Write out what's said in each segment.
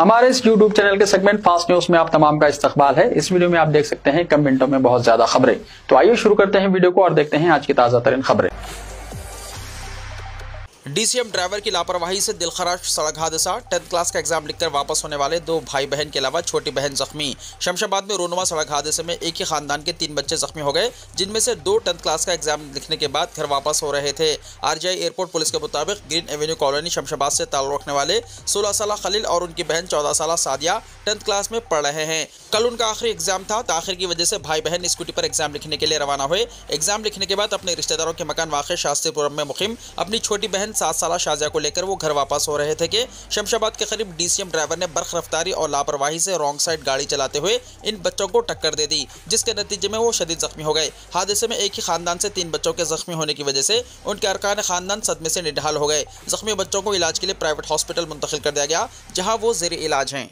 हमारे इस YouTube channel के सेगमेंट फास्ट न्यूज में आप तमाम का इस्तकबाल है। इस वीडियो में आप देख सकते हैं कम मिनटों में बहुत ज्यादा खबरें। तो आइए शुरू करते हैं वीडियो को और देखते हैं आज की ताजा तरीन खबरें। डीसीएम ड्राइवर की लापरवाही से दिलखराश सड़क हादसा। 10th क्लास का एग्जाम लिखकर वापस होने वाले 2 भाई बहन के अलावा छोटी बहन जख्मी। शमशाबाद में रोनुमा सड़क हादसे में एक ही खानदान के 3 बच्चे जख्मी हो गए, जिनमें से 2 10th क्लास का एग्जाम लिखने के बाद घर वापस हो रहे थे। आरजीआई एयरपोर्ट पुलिस के मुताबिक ग्रीन एवेन्यू कॉलोनी शमशाबाद से ताल्लुक रखने वाले 16 साल खलील और उनकी बहन 14 साल सादिया 10th क्लास में पढ़ रहे हैं। कल उनका आखिरी एग्जाम था। ताखिर की वजह से भाई बहन स्कूटी पर एग्जाम लिखने के लिए रवाना हुए। एग्जाम लिखने के बाद अपने रिश्तेदारों के मकान वाक़ शास्त्रीपुरम में मुकीम अपनी छोटी बहन 7 साल शाजिया को लेकर वो घर वापस हो रहे थे कि शमशाबाद के करीब डीसीएम ड्राइवर ने बर्ख रफ्तारी और लापरवाही से रॉन्ग साइड गाड़ी चलाते हुए इन बच्चों को टक्कर दे दी, जिसके नतीजे में वो शदीद जख्मी हो गए। हादसे में एक ही खानदान से 3 बच्चों के जख्मी होने की वजह से उनके अरकान खानदान सदमे से निढाल हो गए। जख्मी बच्चों को इलाज के लिए प्राइवेट हॉस्पिटल मुंतकिल कर दिया गया, जहां वो ज़ेर इलाज हैं।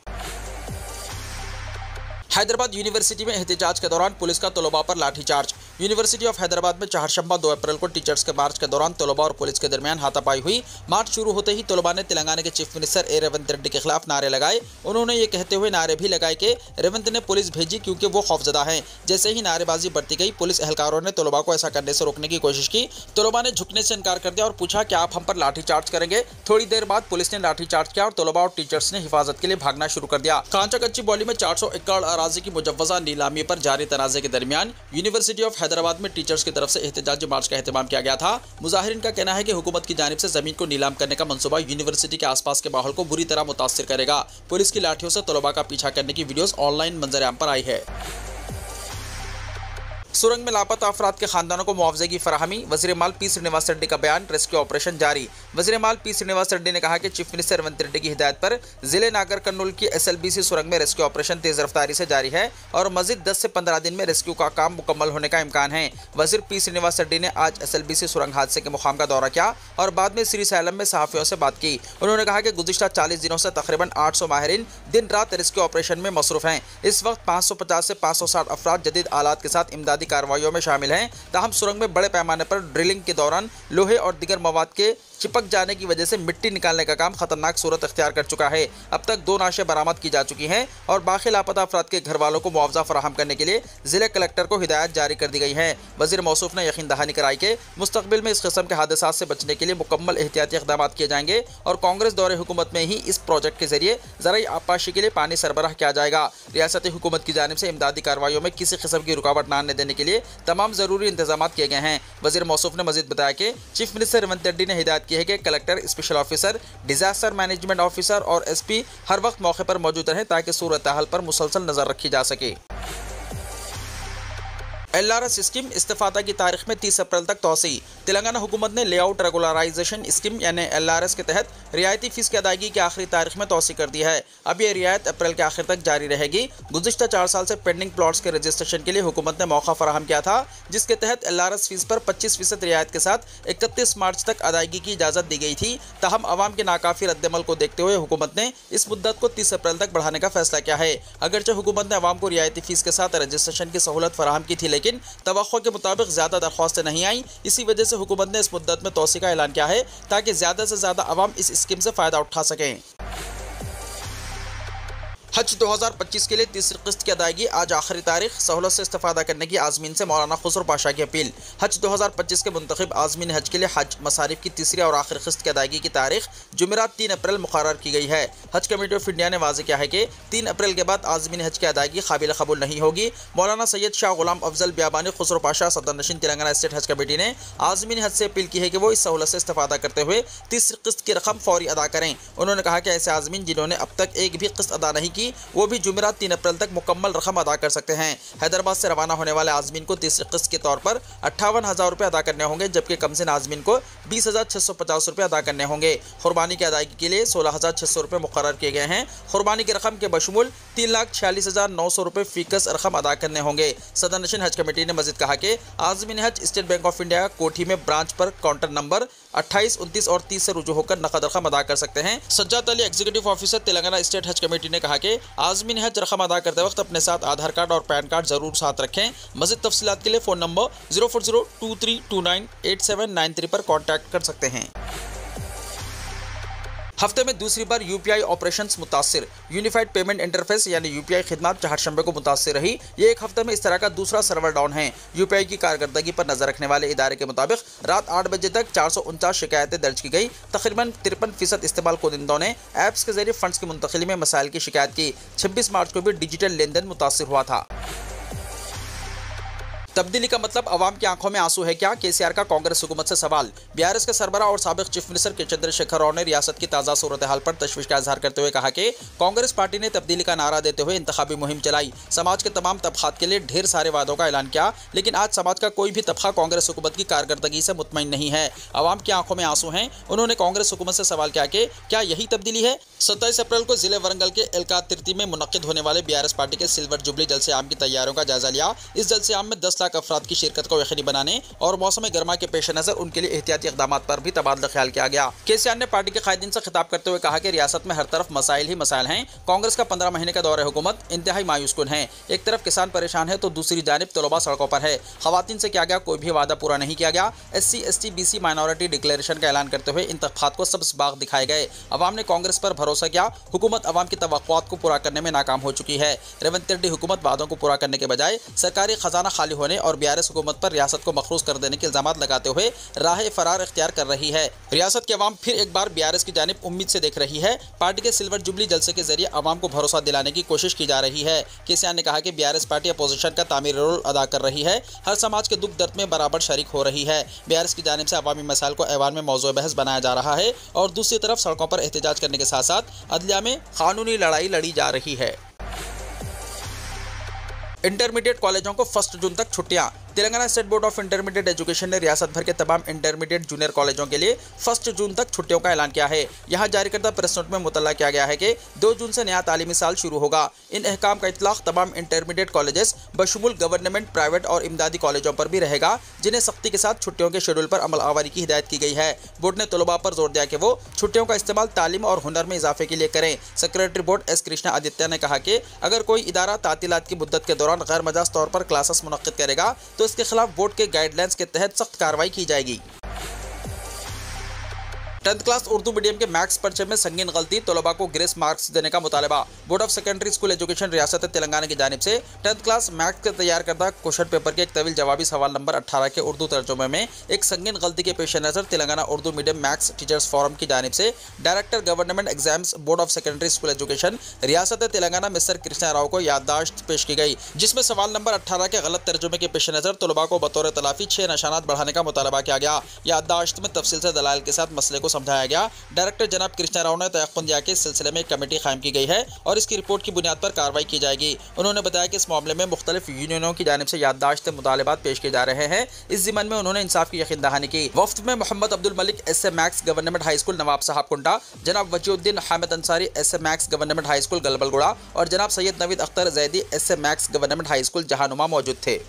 हैदराबाद यूनिवर्सिटी में एहतजाज के दौरान पुलिस का तलबा पर लाठीचार्ज। यूनिवर्सिटी ऑफ हैदराबाद में चहारशंबा 2 अप्रैल को टीचर्स के मार्च के दौरान तलबा और पुलिस के दरमियान हाथापाई हुई। मार्च शुरू होते ही तलबा ने तेलंगाना के चीफ मिनिस्टर ए रेवंत रेड्डी के खिलाफ नारे लगाए। उन्होंने ये कहते हुए नारे भी लगाए कि रेवंत ने पुलिस भेजी क्योंकि वो खौफजदा हैं। जैसे ही नारेबाजी बढ़ती गई, पुलिस एहलकारों ने तलबा को ऐसा करने से रोकने की कोशिश की। तलबा ने झुकने से इनकार कर दिया और पूछा कि आप हम पर लाठीचार्ज करेंगे। थोड़ी देर बाद पुलिस ने लाठीचार्ज किया और तलबा और टीचर्स ने हिफाजत के लिए भागना शुरू कर दिया। कांचा कच्ची बॉली में 400 एकड़ अराजी की मुजव्वजा नीलामी पर जारी तनाज़े के दरमियान यूनिवर्सिटी ऑफ हैदराबाद में टीचर्स की तरफ से एहतजाजी मार्च का एहतमाम किया गया था। मुजाहिरीन का कहना है कि हुकूमत की जानिब से जमीन को नीलाम करने का मंसूबा यूनिवर्सिटी के आसपास के माहौल को बुरी तरह मुतासिर करेगा। पुलिस की लाठियों से तलबा का पीछा करने की वीडियोस ऑनलाइन मंजर-ए-आम पर आई है। सुरंग में लापता अफराद के खानदानों को मुआवजे की फराहमी। वज़ीर माल पी श्रीनिवास रेड्डी का बयान। रेस्क्यू ऑपरेशन जारी। वज़ीर माल पी श्रीनिवास रेड्डी ने कहा कि चीफ मिनिस्टर रेवंत रेड्डी की हिदायत पर जिले नागर कर्नूल की SLBC सुरंग में रेस्क्यू ऑपरेशन तेज रफ्तारी से जारी है और मजीद 10 से 15 दिन में रेस्क्यू का काम मुकम्मल होने का इम्कान है। वज़ीर पी श्रीनिवास रेड्डी ने आज SLBC सुरंग हादसे के मुकाम का दौरा किया और बाद में श्री सैलम में सहाफ़ियों से बात की। उन्होंने कहा कि गुज़िश्ता 40 दिनों से तकरीबन 800 माहिरीन दिन रात रेस्क्यू ऑपरेशन में मसरूफ़ हैं। इस वक्त 550 से 560 अफराद जदीद आलात के साथ इमदादी कार्रवाइयों में शामिल हैं। ताहम सुरंग में बड़े पैमाने पर ड्रिलिंग के दौरान लोहे और दीगर मवाद के चिपक जाने की वजह से मिट्टी निकालने का काम खतरनाक सूरत अख्तियार कर चुका है। अब तक 2 नाशें बरामद की जा चुकी हैं और बाकी लापता अफराद के घर वालों को मुआवजा फराहम करने के लिए जिले कलेक्टर को हिदायत जारी कर दी गई है। वज़ीर मौसूफ ने यकीन दहानी कराई कि मुस्तकबिल में इस किस्म के हादसात से बचने के लिए मुकम्मल एहतियाती इक़दाम किए जाएंगे और कांग्रेस दौरे हुकूमत में ही इस प्रोजेक्ट के जरिए ज़राई आबपाशी के लिए पानी सरबराह किया जाएगा। रियासती हुकूमत की जानिब से इमदादी कार्रवाइयों में किसी किस्म की रुकावट न आने देने के लिए तमाम ज़रूरी इंतजाम किए गए हैं। वज़ीर मौसूफ ने मज़ीद बताया कि चीफ मिनिस्टर रेवंत रेड्डी ने हिदायत की है कि collector, special officer, disaster management officer और SP हर वक्त मौके पर मौजूद रहें ताकि सूरत हाल पर मुसलसल नजर रखी जा सके। LRS स्कीम इस्तेफादा की तारीख में 30 अप्रैल तक तोसी। तेलंगाना हुकूमत ने लेआउट रेगुलराइजेशन स्कीम यानी LRS के तहत रियायती फीस की अदायगी की आखिरी तारीख में तोसी कर दी है। अब यह रियायत अप्रैल के आखिर तक जारी रहेगी। गुज़िश्ता 4 साल से पेंडिंग प्लॉट्स के रजिस्ट्रेशन के लिए हुकूमत ने मौका फराहम किया था, जिसके तहत LRS फीस पर 25% रियायत के साथ 31 मार्च तक अदायगी की इजाज़त दी गई थी। ताहम अवाम के नाकाफी रद्दमल को देखते हुए हुकूमत ने इस मुद्दत को 30 अप्रैल तक बढ़ाने का फैसला किया है। अगरचे हुकूमत ने अवाम को रियायती फीस के साथ रजिस्ट्रेशन की सहूलत फराहम की थी, लेकिन तवक्को के मुताबिक ज़्यादा दरख्वास्तें नहीं आई। इसी वजह से हुकूमत ने इस मुद्दत में तोसी का ऐलान किया है ताकि ज़्यादा से ज़्यादा अवाम इस स्कीम से फ़ायदा उठा सकें। हज 2025 के लिए तीसरी किस्त की अदायगी आज आखिरी तारीख। सहूलत से इस्तेफादा करने की आज़मीन से मौलाना खुसरो पाशा की अपील। हज 2025 के मुंतखब आज़मीन हज के लिए हज मसारिफ की तीसरी और आखिरी किस्त की अदायगी की तारीख जुमेरात 3 अप्रैल मुकर्रर की गई है। हज कमेटी ऑफ इंडिया ने वाज़ेह किया है कि 3 अप्रैल के बाद आज़मीन हज की अदायगी काबिल कबूल नहीं होगी। मौलाना सैयद शाह गुलाम अफजल बियाबानी खुसरो पाशा सदर नशीन तेलंगाना स्टेट हज कमेटी ने आज़मीन हज से अपील की है कि वो इस सहूलत से इस्तेफादा करते हुए तीसरी किस्त की रकम फौरी अदा करें। उन्होंने कहा कि ऐसे आज़मीन जिन्होंने अब तक एक भी किस्त अदा नहीं की वो भी जुमेरात 3 अप्रैल तक मुकम्मल रकम अदा कर सकते हैं। हैदराबाद से रवाना होने वाले आज़मीन को तीसरी किस्त के तौर पर 58,000 रुपये अदा करने होंगे, जबकि कमसिन आज़मीन को 20,650 रुपये अदा करने होंगे। कुर्बानी की अदायगी के लिए 16,600 रुपये मुकर्रर किए गए हैं। कुर्बानी की रकम के बशमूल 3,46,900 रुपये फ़ीकस रकम अदा करने होंगे। सदर नशीन हज कमेटी ने मज़ीद कहा कि आज़मीन हज स्टेट बैंक ऑफ इंडिया कोठी में ब्रांच पर काउंटर नंबर 28, 29 और 30 से रुजू होकर नकद रकम अदा कर सकते हैं। Sajjad Ali executive officer Telangana state हज कमेटी ने कहा कि आज़मीन हज रकम अदा करते वक्त अपने साथ आधार कार्ड और पैन कार्ड जरूर साथ रखें। मज़ीद तफसीलात के लिए फ़ोन नंबर 04023298793 पर कॉन्टैक्ट कर सकते हैं। हफ्ते में दूसरी बार यूपीआई ऑपरेशंस मुतासिर। यूनिफाइड पेमेंट इंटरफेस यानी यूपीआई खिदमत चहारशंबे को मुतासिर रही। ये एक हफ्ते में इस तरह का दूसरा सर्वर डाउन है। यूपीआई की कारकर्दगी पर नजर रखने वाले इदारे के मुताबिक रात 8 बजे तक 449 शिकायतें दर्ज की गई। तकरीबन 53% इस्तेमाल कुनिंदों ने ऐप्स के जरिए फंड्स की मुंतकिली में मसाइल की शिकायत की। 26 मार्च को भी डिजिटल लेन देन मुतासिर हुआ था। तब्दीली का मतलब अवाम की आंखों में आंसू है क्या? केसीआर का कांग्रेस हुकूमत से सवाल। बीआरएस के सरबराह और साबिक चीफ मिनिस्टर के चंद्रशेखर राव ने रियासत की ताज़ा सूरत हाल पर तशवीश का इजहार करते हुए कहा कि कांग्रेस पार्टी ने तब्दीली का नारा देते हुए इंतखाबी मुहिम चलाई, समाज के तमाम तबकात के लिए ढेर सारे वादों का ऐलान किया, लेकिन आज समाज का कोई भी तबका कांग्रेस हुकूमत की कारकर्दगी से मुतमईन नहीं है। अवाम की आंखों में आंसू हैं। उन्होंने कांग्रेस हुकूमत से सवाल किया कि क्या यही तब्दीली है? 27 अप्रैल को जिले वरंगल के एलकातिर्ती में मुनक्किद होने वाले बीआरएस पार्टी के सिल्वर जुबली जलसे आम की तैयारियों का जायजा लिया। इस जलसे आम में 10 लाख अफराद की शिरकत को यकीनी बनाने और मौसम गर्मा के पेश नजर उनके लिए एहतियाती इक़दामात पर भी तबादला ख्याल किया गया। केसीआर ने पार्टी के कायदीन से खिताब करते हुए कहा कि रियासत में हर तरफ मसाइल ही मसाइल हैं। कांग्रेस का 15 महीने का दौरे हुकूमत इंतहाई मायूसकुन है। एक तरफ किसान परेशान है तो दूसरी जानिब तलबा सड़कों पर है। खवातीन से किया गया कोई भी वादा पूरा नहीं किया गया। SC ST BC minority declaration का ऐलान करते हुए इन तबकात को सब्ज़ बाग दिखाए गए। अवाम ने कांग्रेस पर भरोसा किया। हुकूमत अवाम की तवक्कुआत को पूरा करने में नाकाम हो चुकी है। रेवंत रेड्डी हुकूमत वादों को पूरा करने के बजाय सरकारी खजाना खाली होने और बीआरएस हुकूमत पर रियासत को मखरूज कर देने के इल्जामात लगाते हुए राह फरार इख्तियार कर रही है। रियासत के अवाम फिर एक बार बीआरएस की जानिब उम्मीद से देख रही है। पार्टी के सिल्वर जुबली जलसे के जरिए अवाम को भरोसा दिलाने की कोशिश की जा रही है। केसीआर ने कहा कि बीआरएस पार्टी अपोजिशन का तामीरी रोल अदा कर रही है, हर समाज के दुख दर्द में बराबर शरीक हो रही है। बीआरएस की जानिब से अवामी मसाइल को ऐवान में मौजूद बहस बनाया जा रहा है और दूसरी तरफ सड़कों पर एहतजाज करने के साथ साथ अदलिया में कानूनी लड़ाई लड़ी जा रही है। इंटरमीडिएट कॉलेजों को 1 जून तक छुट्टियां। Telangana state board of intermediate education ने रियासत भर के तमाम इंटरमीडिएट जूनियर कॉलेजों के लिए 1 जून तक छुट्टियों का ऐलान किया है। यहां जारी करदा प्रेस नोट में मुतल्ला किया गया है कि 2 जून से नया तालीमी साल शुरू होगा। इन अहकाम का इतलाक तमाम इंटरमीडिएट कॉलेजेस बशमुल गवर्नमेंट, प्राइवेट और इमदादी कॉलेजों पर भी रहेगा, जिन्हें सख्ती के साथ छुट्टियों के शेड्यूल पर अमल आवारी की हिदायत की गई है। बोर्ड ने तलबा पर जोर दिया कि वो छुट्टियों का इस्तेमाल तालीम और हुनर में इजाफे के लिए करें। Secretary board S Krishna Aditya ने कहा कि अगर कोई इदारा तातीलात की मुद्दत के दौरान गैर मजाज तौर पर क्लासेस मुनक्किद करेगा तो इसके खिलाफ बोर्ड के गाइडलाइंस के तहत सख्त कार्रवाई की जाएगी। 10th क्लास उर्दू मीडियम के मैथ्स पर्चे में संगीन गलती, तलबा को ग्रेस मार्क्स देने का मुतालबा। Board of secondary school education रियासत तेलंगाना की जानिब से 10th क्लास मैथ्स के तैयार करदा क्वेश्चन पेपर के एक तवील जवाबी सवाल नंबर 18 के उर्दू तर्जुमे में एक संगीन गलती के पेश नज़र Telangana Urdu medium maths teachers forum की जानिब से director government exams board of secondary school education रियासत तेलंगाना मिस्टर कृष्णा राव को याददाश्त पेश की गई, जिसमें सवाल नंबर 18 के गलत तर्जुमे के पेश नज़र तलबा को बतौर तलाफी 6 निशानात बढ़ाने का मुतालबा किया गया। याददाश्त में तफसील से दलाइल के साथ मसले को समझाया गया। डायरेक्टर जनाब कृष्णा राव ने तयक्कुन दिया कि इस सिलसिले में एक कमेटी कायम की गई है और इसकी रिपोर्ट की बुनियाद पर कार्रवाई की जाएगी। उन्होंने बताया कि इस मामले में मुख्तलिफ यूनियनों की जानिब से याददाश्त मुतालबात पेश किए जा रहे हैं। इस जिमन में उन्होंने इंसाफ की यकीन दहानी की। वफ्द में Mohammad Abdul Malik SA max government high school Nawab Sahab Kunta, जनाब Wajiuddin Hamid Ansari SA max government high school Galbalguda और जनाब Syed Naveed Akhtar Zaidi SA max government high school Jahanuma मौजूद थे।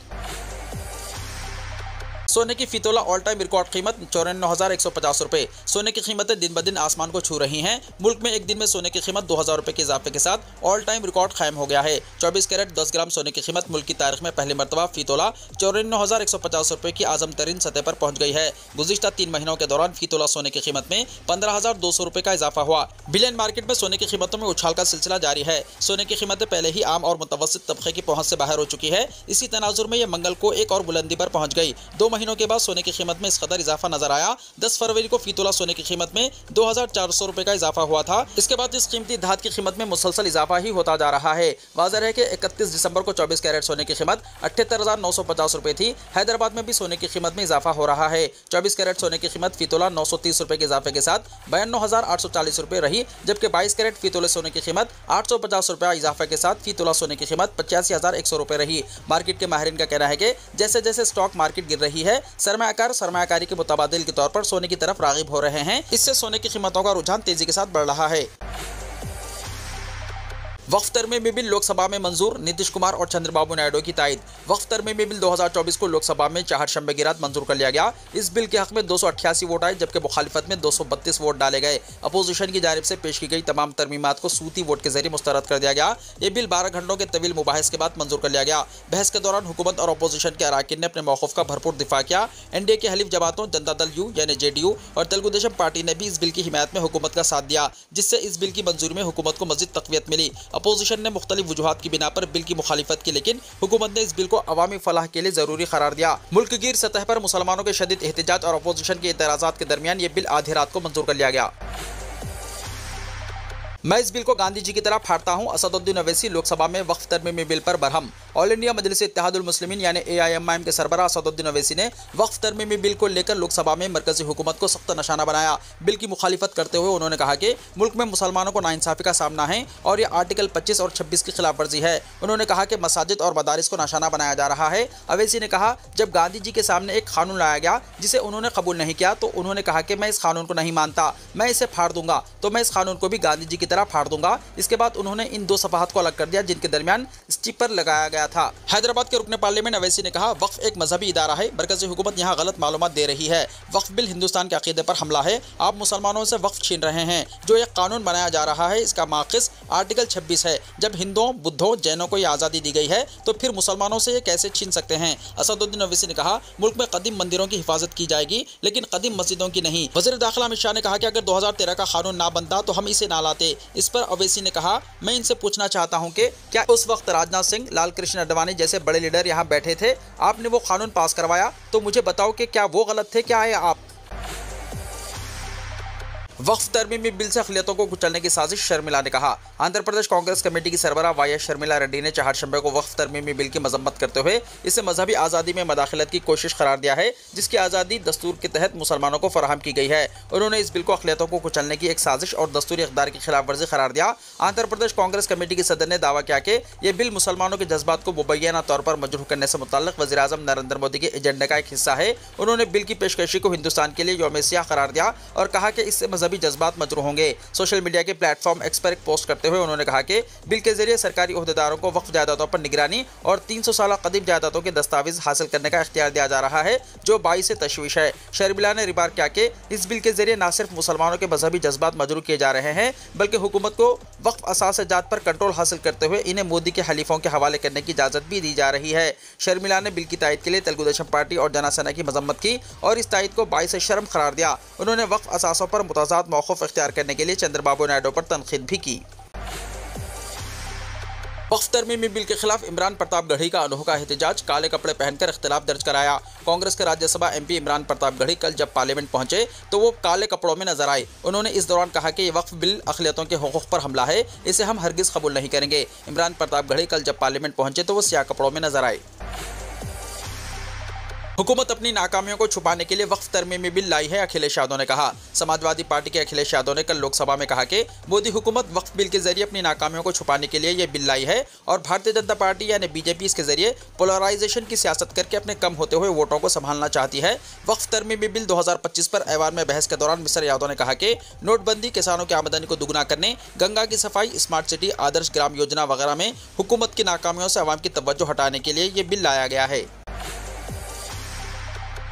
सोने की फीतोला ऑल टाइम रिकॉर्ड कीमत 94,150 रुपये। सोने की कीमतें दिन ब दिन आसमान को छू रही हैं। मुल्क में एक दिन में सोने की कीमत 2,000 रुपये के इजाफे के साथ ऑल टाइम रिकॉर्ड कायम हो गया है। 24 कैरेट 10 ग्राम सोने की कीमत मुल्क की तारीख में पहली मरतबा फीतोला 94,150 रुपये की आजम तरीन सतह पर पहुंच गई है। गुज़िश्ता 3 महीनों के दौरान फीतोला सोने की कीमत में 15,200 रुपये का इजाफा हुआ। बिलियन मार्केट में सोने की कीमतों में उछाल का सिलसिला जारी है। सोने की कीमतें पहले ही आम और मुतवस्सित तबके की पहुंच से बाहर हो चुकी है। इसी तनाजुर में यह मंगल को एक और बुलंदी पर पहुंच गई। 2 महीनों के बाद सोने की कीमत में इस कदर इजाफा नजर आया। 10 फरवरी को फीतोला सोने की कीमत में 2,400 रुपए का इजाफा हुआ था। इसके बाद इस कीमती धात की कीमत में मुसलसल इजाफा ही होता जा रहा है। वाज़ेह है कि 31 दिसंबर को 24 कैरेट सोने की कीमत 78,950 रुपए थी। हैदराबाद में भी सोने की कीमत में इजाफा हो रहा है। 24 कैरेट सोने की कीमत फीतोला 930 रुपए के इजाफे के साथ 52,840 रुपए रही, जबकि 22 कैरेट फीतोले सोने की कीमत 850 रुपया इजाफे के साथ फीतोला सोने की कीमत 85,100 रुपए रही। मार्केट के माहिरीन का कहना है कि जैसे जैसे स्टॉक मार्केट गिर रही है, सरमायाकारी के मुताबादिल के तौर पर सोने की तरफ रागिब हो रहे हैं। इससे सोने की कीमतों का रुझान तेजी के साथ बढ़ रहा है। वक्फ तरमीमी बिल लोकसभा में मंजूर, नीतीश कुमार और चंद्रबाबू नायडू की तायद। वक्फ तरमीमी बिल 2024 को लोकसभा में चारशंबे की रात मंजूर कर लिया गया। इस बिल के हक में 288 वोट आए, जबकि मुखालिफत में 232 वोट डाले गए। अपोजिशन की जानिब से पेश की गई तमाम तरमीमात को सूती वोट के जरिए मुस्तरद कर दिया गया। ये बिल 12 घंटों के तवील मुबाहिस के बाद मंजूर कर लिया गया। बहस के दौरान हुकूमत और अपोजिशन के अराकीन ने अपने मौक़िफ़ का भरपूर दिफा किया। एनडीए के हलीफ जमातों जनता दल यू यानी जेडीयू और तेलुगु देशम पार्टी ने भी इस बिल की हिमायत में हुकूमत का साथ दिया, जिससे इस बिल की मंजूरी में हुकूमत को मज़ीद तक़वियत मिली। अपोजिशन ने मुख्तलिफ वजूहात की बिना पर बिल की मुखालिफत की, लेकिन हुकूमत ने इस बिल को अवामी फलाह के लिए जरूरी करार दिया। मुल्क गिर सतह पर मुसलमानों के शदीद एहतजाज और अपोजिशन के एतराज़ात के दरमियान ये बिल आधी रात को मंजूर कर लिया गया। मैं इस बिल को गांधी जी की तरह फाड़ता हूं, असदुद्दीन ओवैसी लोकसभा में वक्फ तरमीमी बिल पर बरहम। ऑल इंडिया मजलिस इत्तेहादुल मुस्लिमीन यानी AIMIM के सरबराह असदुद्दीन ओवैसी ने वक्फ तरमीमी बिल को लेकर लोकसभा में मरकजी हुकूमत को सख्त निशाना बनाया। बिल की मुखालिफत करते हुए उन्होंने कहा कि मुल्क में मुसलमानों को नाइंसाफी का सामना है और यह आर्टिकल 25 और 26 की खिलाफ वर्जी है। उन्होंने कहा कि मसाजिद और मदारिस को निशाना बनाया जा रहा है। ओवैसी ने कहा, जब गांधी जी के सामने एक कानून लाया गया जिसे उन्होंने कबूल नहीं किया तो उन्होंने कहा कि मैं इस कानून को नहीं मानता, मैं इसे फाड़ दूंगा, तो मैं इस कानून को भी गांधी जी की तरह फाड़ दूंगा। इसके बाद उन्होंने इन दो सफाहत को अलग कर दिया जिनके दरमियान स्टिकर लगाया गया था। हैदराबाद के रुकने पार्लियामेंट ओवैसी ने कहा, वक्फ एक मजहबी इदारा है, मरकजी हुकूमत यहाँ गलत मालूमात दे रही है। वक्फ बिल हिंदुस्तान के अकीदे पर हमला है। आप मुसलमानों से वक्फ छीन रहे हैं। जो एक कानून बनाया जा रहा है इसका माखिस आर्टिकल 26 है। जब हिंदुओं, बुद्धों, जैनों को यह आज़ादी दी गई है तो फिर मुसलमानों से ये कैसे छीन सकते हैं। असदुद्दीन ओवैसी ने कहा, मुल्क में कदीम मंदिरों की हिफाजत की जाएगी लेकिन कदीम मस्जिदों की नहीं। वज़ीर दाखिला अमित शाह ने कहा कि अगर 2013 का कानून ना बनता तो हम इसे ना लाते। इस पर ओवैसी ने कहा, मैं इनसे पूछना चाहता हूं कि क्या उस वक्त राजनाथ सिंह, लाल कृष्ण आडवाणी जैसे बड़े लीडर यहां बैठे थे, आपने वो कानून पास करवाया, तो मुझे बताओ कि क्या वो गलत थे, क्या है आप। वक्फ तरमीमी बिल से अक़लियतों को कुचलने की साजिश, शर्मिला ने कहा। आंध्र प्रदेश कांग्रेस कमेटी की सरबराह वाईएस शर्मिला रेड्डी ने चारशंबे को वक्फ तरमीमी बिल की मजम्मत करते हुए इसे मजहबी आज़ादी में मदाखलत की कोशिश करार दिया है, जिसकी आज़ादी दस्तूर के तहत मुसलमानों को फराहम की गई है। उन्होंने इस बिल को अक़लियतों को कुचलने की एक साजिश और दस्तूरी इक़दार की खिलाफ वर्जी करार दिया। आंध्र प्रदेश कांग्रेस कमेटी की सदर ने दावा किया कि यह बिल मुसलमानों के जज्बात को मुबैना तौर पर मजरूह करने से मुतल्लिक़ वज़ीर आज़म नरेंद्र मोदी के एजेंडे का एक हिस्सा है। उन्होंने बिल की पेशकशी को हिंदुस्तान के लिए यौम सियाह करार दिया और कहा कि इससे मजहबी जज्बात मजरूह होंगे। सोशल मीडिया के प्लेटफॉर्म एक्स पर एक पोस्ट करते हुए उन्होंने कहा कि बिल के जरिए सरकारी ओहदेदारों को वक्फ जायदादों पर निगरानी और 300 साल कदीम जायदादों के दस्तावेज हासिल करने का इख्तियार दिया जा रहा है, जो बाइस से तशवीश है। शर्मिला ने रिमार्क किया कि इस बिल के जरिए न सिर्फ मुसलमानों के मजहबी जज्बात मजरूह किए जा रहे हैं, बल्कि हुकूमत को वक्फ असास-ए-जात पर कंट्रोल हासिल करते हुए इन्हें मोदी के हलीफों के हवाले करने की इजाज़त भी दी जा रही है। शर्मिला ने बिल की तायद के लिए तेलुगु देशम पार्टी और जनसेना की मजम्मत की और इस तायद को बाइस शर्म करार दिया। उन्होंने वक्फ असासों पर मुतज़ाद मौक़िफ़ इख्तियार करने के लिए चंद्रबाबू नायडू पर तनकीद भी की। वक्फ तरमीमी बिल के खिलाफ इमरान प्रतापगढ़ी का अनोखा एहतजाज, काले कपड़े पहनकर इख्तिलाफ दर्ज कराया। कांग्रेस के राज्यसभा MP इमरान प्रतापगढ़ी कल जब पार्लियामेंट पहुंचे तो वो काले कपड़ों में नजर आए। उन्होंने इस दौरान कहा कि ये वक्फ बिल अक़लियतों के हुकूक़ पर हमला है, इसे हम हरगिज़ कबूल नहीं करेंगे। इमरान प्रतापगढ़ी कल जब पार्लियामेंट पहुंचे तो वो स्याह कपड़ों में नजर आए। हुकूमत अपनी नाकामियों को छुपाने के लिए वक्फ तरमीमी बिल लाई है, अखिलेश यादव ने कहा। समाजवादी पार्टी के अखिलेश यादव ने कल लोकसभा में कहा कि मोदी हुकूमत वक्फ बिल के जरिए अपनी नाकामियों को छुपाने के लिए यह बिल लाई है और भारतीय जनता पार्टी यानी BJP इसके जरिए पोलराइजेशन की सियासत करके अपने कम होते हुए वोटों को संभालना चाहती है। वक्फ तरमीमी बिल 2025 पर ऐवान में बहस के दौरान मिस्टर यादव ने कहा कि नोटबंदी, किसानों की आमदनी को दुगना करने, गंगा की सफाई, स्मार्ट सिटी, आदर्श ग्राम योजना वगैरह में हुकूमत की नाकामियों से अवाम की तवज्जो हटाने के लिए ये बिल लाया गया है।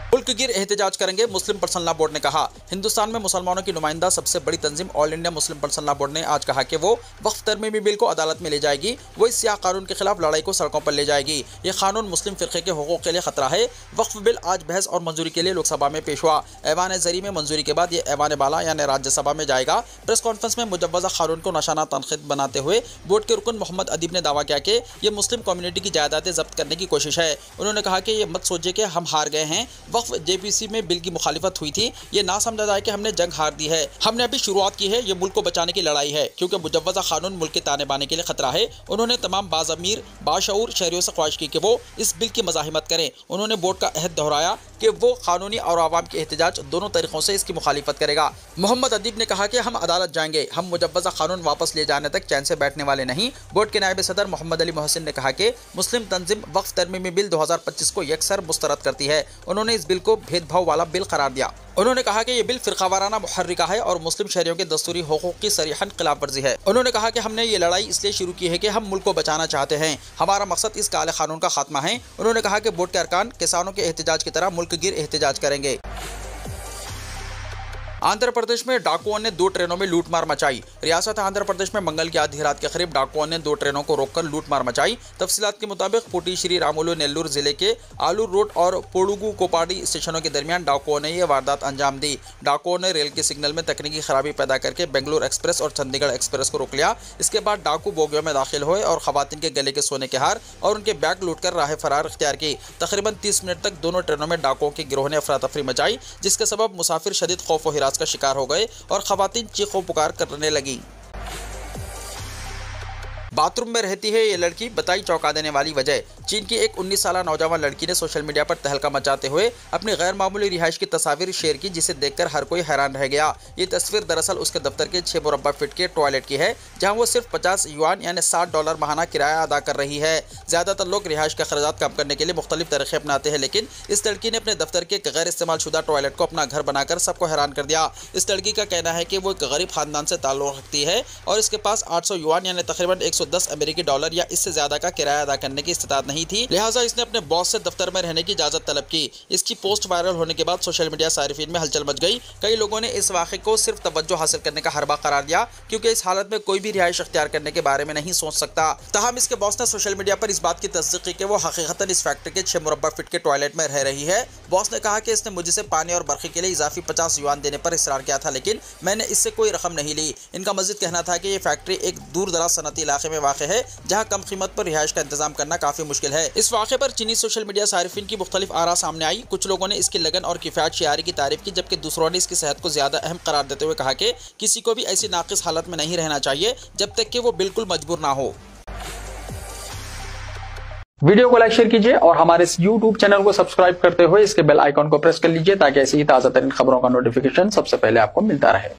मुल्क गिर एहतजाज करेंगे, मुस्लिम पर्सनल लॉ बोर्ड ने कहा। हिंदुस्तान में मुसलमानों की नुमाइंदा सबसे बड़ी तंजीम All India Muslim Personal Law Board ने आज कहा कि वो वक्फ तरमीमी बिल को अदालत में ले जाएगी। वो इस सियाह कानून के खिलाफ लड़ाई को सड़कों पर ले जाएगी। ये कानून मुस्लिम फ़िरक़े के हुकूक़ के लिए खतरा है। वक्फ बिल आज बहस और मंजूरी के लिए लोकसभा में पेश हुआ। ऐवान ज़री में मंजूरी के बाद ये ऐवान बाला यानी राज्यसभा में जाएगा। प्रेस कॉन्फ्रेंस में मुजव्वज़ा कानून को निशाना तनक़ीद बनाते हुए बोर्ड के रुकन मोहम्मद अदीब ने दावा किया कि ये मुस्लिम कम्युनिटी की जायदादें जब्त करने की कोशिश है। उन्होंने कहा कि ये मत सोचिए कि हम हार गए हैं। वक्फ JPC में बिल की मुखालिफत हुई थी, ये ना समझा जाए कि हमने जंग हार दी है। हमने अभी शुरुआत की है। ये मुल्क को बचाने की लड़ाई है, क्योंकि मुजव्वज़ा कानून मुल्क के ताने बाने के लिए खतरा है। उन्होंने तमाम बाज़मीर बाशऊर शहरियों से ख्वाहिश की कि वो इस बिल की मज़ाहिमत करें। उन्होंने बोर्ड का अहद दोहराया कि वो कानूनी और आवाम के एहतजाज दोनों तरीक़ों से इसकी मुखालिफत करेगा। मोहम्मद अदीब ने कहा कि हम अदालत जाएंगे, हम मुजव्वज़ा कानून वापस ले जाने तक चैन से बैठने वाले नहीं। बोर्ड के नायब सदर मोहम्मद अली मोहसिन ने कहा कि मुस्लिम तंजीम वक्फ तरमीमी बिल 2025 को यकसर मुस्तरद करती है। उन्होंने इस बिल को भेदभाव वाला बिल करार दिया। उन्होंने कहा कि ये बिल फिरकावाराना मुहर्रिका है और मुस्लिम शहरियों के दस्तूरी हुकूक की सरीहन खिलाफ वर्जी है। उन्होंने कहा कि हमने ये लड़ाई इसलिए शुरू की है कि हम मुल्क को बचाना चाहते हैं, हमारा मकसद इस काले कानून का खात्मा है। उन्होंने कहा कि बोर्ड के अरकान किसानों के एहतजाज की तरह मुल्क गिर एहतजाज करेंगे। आंध्र प्रदेश में डाकुओं ने 2 ट्रेनों में लूटमार मचाई। रियासत आंध्र प्रदेश में मंगल की आधी रात के करीब डाकुओं ने 2 ट्रेनों को रोककर लूटमार मचाई। तफसीलात के मुताबिक पुटी श्री रामुलु नेल्लूर जिले के आलूर रोड और पोडुगु कोपाडी स्टेशनों के दरमियान डाकुओं ने यह वारदात अंजाम दी। डाकुओं ने रेल के सिग्नल में तकनीकी खराबी पैदा करके बेंगलुरु एक्सप्रेस और चंडीगढ़ एक्सप्रेस को रोक लिया। इसके बाद डाकू बोगियों में दाखिल हुए और खवातीन के गले के सोने के हार और उनके बैग लूटकर राह फरार इख्तियार की। तकरीबन 30 मिनट तक दोनों ट्रेनों में डाकुओं के गिरोह ने अफरा तफरी मचाई, जिसके सबब मुसाफिर शदीद खौफ व हिरास का शिकार हो गए और खवातीन चीखों पुकार करने लगी। बाथरूम में रहती है ये लड़की, बताई चौंका देने वाली वजह। चीन की एक 19 साल नौजवान लड़की ने सोशल मीडिया पर तहलका मचाते हुए अपनी गैर मामूली रिहाइश की तस्वीर शेयर की, जिसे देखकर हर कोई हैरान रह गया। ये तस्वीर दरअसल उसके दफ्तर के 6 मुरब्बा फीट के टॉयलेट की है, जहां वो सिर्फ 50 युआन यानी $60 माहाना किराया अदा कर रही है। ज्यादातर लोग रिहाइश के खर्चात कम करने के लिए मुख्तलिफ तरीके अपनाते हैं, लेकिन इस लड़की ने अपने दफ्तर के गैर इस्तेमाल शुदा टॉयलेट को अपना घर बनाकर सबको हैरान कर दिया। इस लड़की का कहना है कि वो एक गरीब खानदान से ताल्लुक रखती है और इसके पास 800 युआन यानी तकरीबन 110 अमेरिकी डॉलर या इससे ज्यादा का किराया अदा करने की इस्तिताअत नहीं थी, लिहाजा इसने अपने बॉस से दफ्तर में रहने की इजाजत तलब की। इसकी पोस्ट वायरल होने के बाद सोशल मीडिया सारिफीन में हलचल मच गई। कई लोगों ने इस वाक़े को सिर्फ तवज्जो हासिल करने का हरबा करार दिया, क्योंकि इस हालत में कोई भी रिहाइश अख्तियार करने के बारे में नहीं सोच सकता। तहम इसके बॉस ने सोशल मीडिया पर इस बात की तस्दीक की कि वो हकीकतन इस फैक्ट्री के 6 मुरब्बा फीट के टॉयलेट में रह रही है। बॉस ने कहा कि इसने मुझसे पानी और बर्फी के लिए इजाफी 50 युआन देने पर इसरार किया था, लेकिन मैंने इससे कोई रकम नहीं ली। इनका मजीद कहना था कि ये फैक्ट्री एक दूर दराज सनती इलाके में वाक़ है, जहाँ कम कीमत पर रिहाइश का इंतजाम करना काफी मुश्किल है। इस वाक़े पर चीनी सोशल मीडिया सारिफिन की मुख्तलिफ आरा सामने आई। कुछ लोगों ने इसकी लगन और किफ़ायत शियारी की तारीफ की, जबकि दूसरों ने इसकी सेहत को ज्यादा अहम करार देते हुए कहा कि किसी को भी ऐसी नाकिस हालत में नहीं रहना चाहिए जब तक कि वो बिल्कुल मजबूर ना हो। वीडियो को लाइक शेयर कीजिए और हमारे इस YouTube चैनल को सब्सक्राइब करते हुए इसके बेल आइकॉन को प्रेस कर लीजिए, ताकि ऐसी ही ताज़ा तरीन खबरों का नोटिफिकेशन सबसे पहले आपको मिलता रहे।